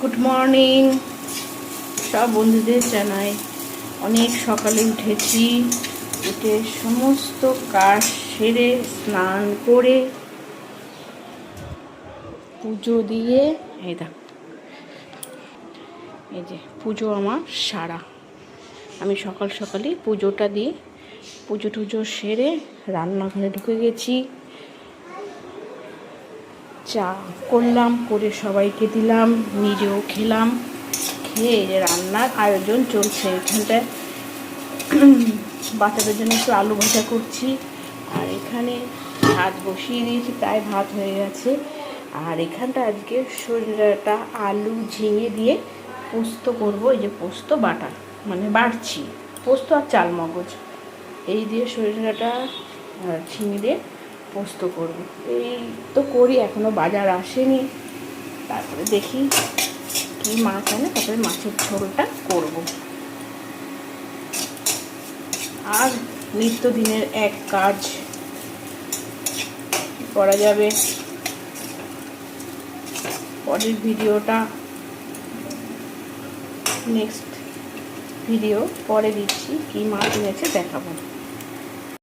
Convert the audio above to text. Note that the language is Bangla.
গুড মর্নিং সব বন্ধুদের জানাই। অনেক সকালে উঠেছি, উঠে সমস্ত কাজ সেরে স্নান করে পুজো দিয়ে এই যে পুজো আমার সারা। আমি সকাল সকালে পুজোটা দিই, পুজো টুজো সেরে রান্নাঘরে ঢুকে গেছি। চা করলাম, করে সবাইকে দিলাম, নিজেও খেলাম। খেয়ে রান্নার আয়োজন চলছে। এখানটায় বাচ্চাদের জন্য একটু আলু ভাজা করছি, আর এখানে ভাত বসিয়ে দিয়েছি, প্রায় ভাত হয়ে গেছে। আর এখানটা আজকে সজনেটা আলু ঝিঙে দিয়ে পোস্ত করব। এই যে পোস্ত বাটা, মানে বাড়ছি পোস্ত আর চাল মগজ এই দিয়ে সজনেটা ঝিঙে দিয়ে পোস্ত করব। এই তো করি, এখনও বাজার আসেনি। তারপরে দেখি কি মাছ আনে, তারপরে মাছের ঝোলটা করব। আর নিত্যদিনের এক কাজ করা যাবে। পরের ভিডিওটা নেক্সট ভিডিও পরে দিচ্ছি, কি মাছ এনেছে দেখাবো।